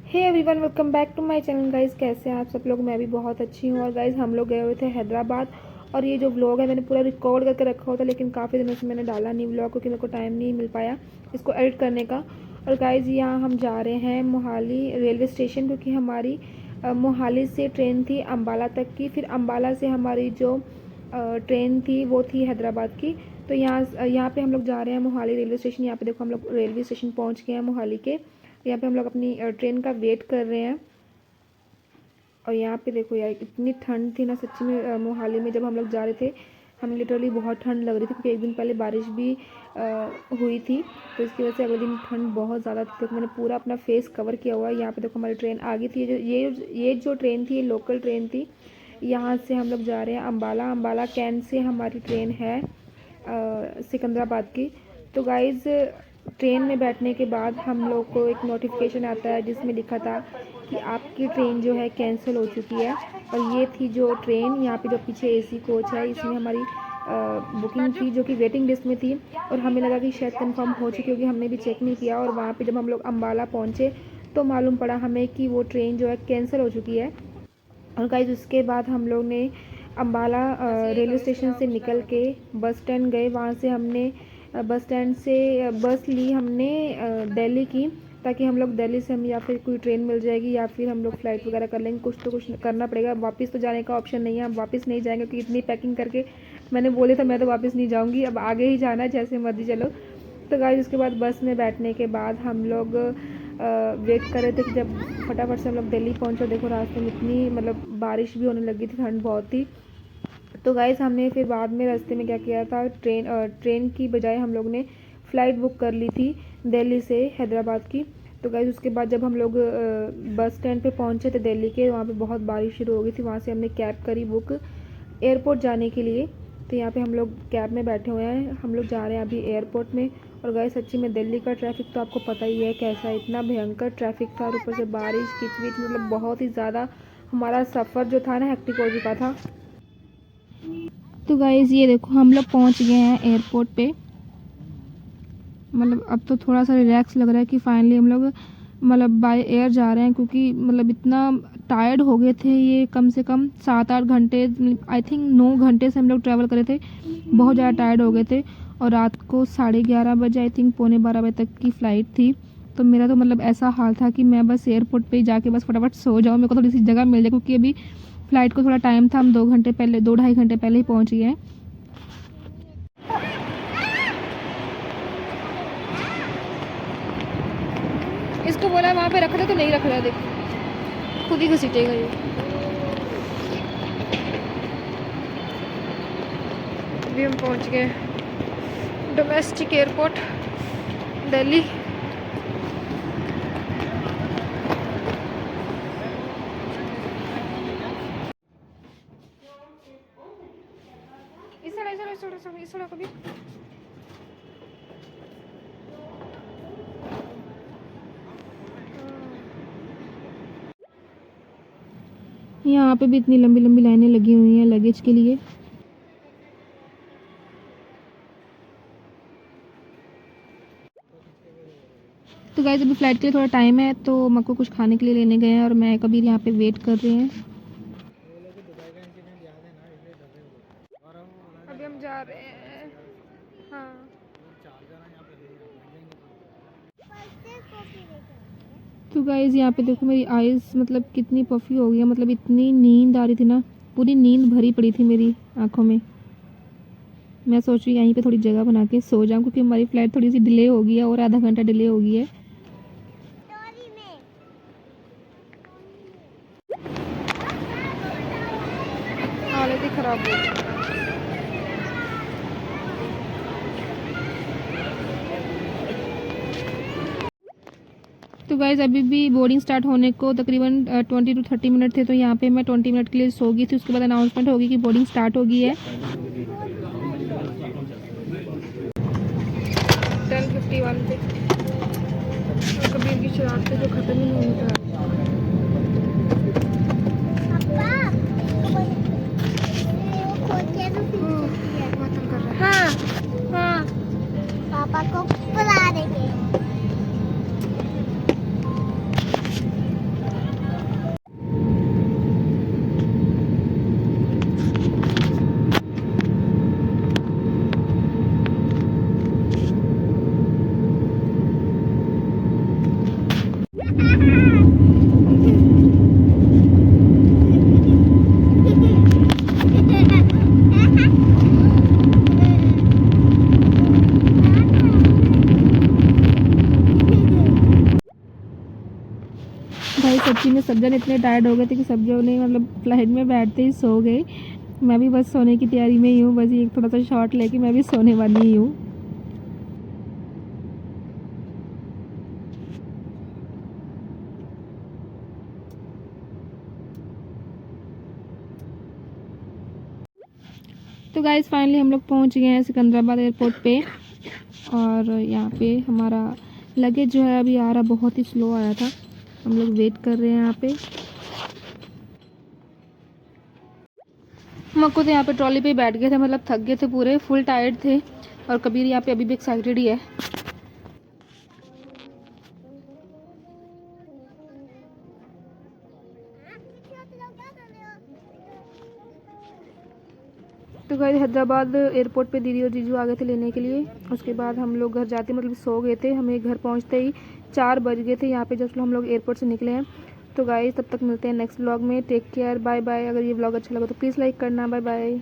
Hey everyone, welcome back to my channel guys. कैसे हैं आप सब लोग? मैं भी बहुत अच्छी हूँ। और गाइस हम लोग गए हुए थे हैदराबाद। और ये जो व्लॉग है मैंने पूरा रिकॉर्ड करके रखा हुआ था, लेकिन काफ़ी दिनों से मैंने डाला नहीं व्लॉग, क्योंकि मेरे को टाइम नहीं मिल पाया इसको एडिट करने का। और गाइस यहाँ हम जा रहे हैं मोहाली रेलवे स्टेशन, क्योंकि हमारी मोहाली से ट्रेन थी अम्बाला तक की। फिर अम्बाला से हमारी जो ट्रेन थी वो थी हैदराबाद की। तो यहाँ पे हम लोग जा रहे हैं मोहाली रेलवे स्टेशन। यहाँ पे देखो हम लोग रेलवे स्टेशन पहुँच गए हैं मोहाली के। यहाँ पे हम लोग अपनी ट्रेन का वेट कर रहे हैं। और यहाँ पे देखो यार, इतनी ठंड थी ना सच्ची में। मोहाली में जब हम लोग जा रहे थे, हमें लिटरली बहुत ठंड लग रही थी, क्योंकि एक दिन पहले बारिश भी हुई थी। तो इसकी वजह से अगले दिन ठंड बहुत ज़्यादा थी। तो मैंने पूरा अपना फेस कवर किया हुआ है। यहाँ पे देखो हमारी ट्रेन आ गई थी। ये जो ट्रेन थी, ये लोकल ट्रेन थी। यहाँ से हम लोग जा रहे हैं अम्बाला कैंट से हमारी ट्रेन है सिकंदराबाद की। तो गाइज़ ट्रेन में बैठने के बाद हम लोग को एक नोटिफिकेशन आता है, जिसमें लिखा था कि आपकी ट्रेन जो है कैंसिल हो चुकी है। और ये थी जो ट्रेन, यहाँ पे जो पीछे एसी कोच है, इसमें हमारी बुकिंग थी, जो कि वेटिंग लिस्ट में थी। और हमें लगा कि शायद कंफर्म हो चुकी होगी, हमने भी चेक नहीं किया। और वहाँ पे जब हम लोग अम्बाला पहुँचे तो मालूम पड़ा हमें कि वो ट्रेन जो है कैंसिल हो चुकी है। और गाइस उसके बाद हम लोग ने अम्बाला रेलवे स्टेशन से निकल के बस स्टैंड गए। वहाँ से हमने बस स्टैंड से बस ली हमने दिल्ली की, ताकि हम लोग दिल्ली से हम या फिर कोई ट्रेन मिल जाएगी या फिर हम लोग फ़्लाइट वगैरह कर लेंगे। कुछ तो कुछ करना पड़ेगा। वापस तो जाने का ऑप्शन नहीं है, हम वापस नहीं जाएंगे, क्योंकि इतनी पैकिंग करके मैंने बोले था मैं तो वापस नहीं जाऊँगी, अब आगे ही जाना है, जैसे मर्जी चलो। तो गाइस उसके बाद बस में बैठने के बाद हम लोग वेट कर रहे थे कि जब फटाफट से हम लोग दिल्ली पहुँचे। देखो रास्ते में इतनी मतलब बारिश भी होने लगी थी, ठंड बहुत थी। तो गाइस हमने फिर बाद में रास्ते में क्या किया था, ट्रेन की बजाय हम लोग ने फ़्लाइट बुक कर ली थी दिल्ली से हैदराबाद की। तो गाइस उसके बाद जब हम लोग बस स्टैंड पे पहुँचे थे दिल्ली के, वहाँ पे बहुत बारिश शुरू हो गई थी। वहाँ से हमने कैब करी बुक एयरपोर्ट जाने के लिए। तो यहाँ पे हम लोग कैब में बैठे हुए हैं, हम लोग जा रहे हैं अभी एयरपोर्ट में। और गाइस सच्ची में दिल्ली का ट्रैफ़िक तो आपको पता ही है कैसा है, इतना भयंकर ट्रैफ़िक था। और ऊपर से बारिश किचविच, मतलब बहुत ही ज़्यादा हमारा सफ़र जो था ना हेक्टिक हो चुका था। तो गाइज़ ये देखो हम लोग पहुंच गए हैं एयरपोर्ट पे। मतलब अब तो थोड़ा सा रिलैक्स लग रहा है कि फाइनली हम लोग मतलब बाय एयर जा रहे हैं, क्योंकि मतलब इतना टायर्ड हो गए थे। ये कम से कम 7-8 घंटे, आई थिंक 9 घंटे से हम लोग ट्रैवल करे थे। बहुत ज़्यादा टायर्ड हो गए थे। और रात को 11:30 बजे, आई थिंक 11:45 बजे तक की फ़्लाइट थी। तो मेरा तो मतलब ऐसा हाल था कि मैं बस एयरपोर्ट पे जाके बस फटाफट सो जाऊँ, मेरे को थोड़ी सी जगह मिल जाए, क्योंकि अभी फ़्लाइट को थोड़ा टाइम था। हम 2-2.5 घंटे पहले ही पहुँच गए हैं। इसको बोला वहाँ पे रख दे तो नहीं रख रहा, देख खुद ही घसीटेगा ये। अभी हम पहुँच गए डोमेस्टिक एयरपोर्ट दिल्ली। इस सड़क अभी यहाँ पे भी इतनी लंबी लंबी लाइनें लगी हुई हैं लगेज के लिए। तो गाइस अभी फ़्लाइट के लिए थोड़ा टाइम है, तो मेरे को कुछ खाने के लिए लेने गए हैं और मैं कभी यहाँ पे वेट कर रहे हैं। अभी हम जा रहे हैं। हाँ तो गाइस यहाँ पे देखो मेरी आइज़ मतलब कितनी पफ़ी हो गई है। मतलब इतनी नींद आ रही थी ना, पूरी नींद भरी पड़ी थी मेरी आँखों में। मैं सोच रही हूँ यहीं पे थोड़ी जगह बना के सो जाऊँ, क्योंकि हमारी फ़्लाइट थोड़ी सी डिले हो गई है, और आधा घंटा डिले हो गई है। हालत ही ख़राब हो गई। तो गाइज़ अभी भी बोर्डिंग स्टार्ट होने को तकरीबन 20 to 30 मिनट थे। तो यहाँ पे मैं 20 मिनट के लिए सो गई थी। उसके बाद अनाउंसमेंट होगी कि बोर्डिंग स्टार्ट हो गई है। 10:51 पे कबीर की शरारतें जो ख़त्म ही नहीं होता। हाँ हाँ, पापा को बुला देंगे। भाई सच्ची में सब जन इतने टायर्ड हो गए थे कि सब जन ने मतलब फ्लाइट में बैठते ही सो गए। मैं भी बस सोने की तैयारी में ही हूँ, बस एक थोड़ा सा शॉट लेके मैं भी सोने वाली ही हूँ। तो गाइज़ फाइनली हम लोग पहुँच गए हैं सिकंदराबाद एयरपोर्ट पे। और यहाँ पे हमारा लगेज जो है अभी आ रहा, बहुत ही स्लो आया था। हम लोग वेट कर रहे हैं यहाँ पे। हम खुद यहाँ पे ट्रॉली पे बैठ गए थे, मतलब थक गए थे, पूरे फुल टायर्ड थे। और कबीर यहाँ पे अभी भी एक्साइटेड ही है। तो गए हैदराबाद एयरपोर्ट पे दीदी और जीजू आ गए थे लेने के लिए। उसके बाद हम लोग घर जाते मतलब सो गए थे। हमें घर पहुंचते ही 4 बज गए थे यहाँ पे जब हम लोग एयरपोर्ट से निकले हैं। तो गाइस तब तक मिलते हैं नेक्स्ट व्लॉग में। Take care, bye bye. अगर ये व्लॉग अच्छा लगा तो प्लीज़ लाइक करना। बाय बाय।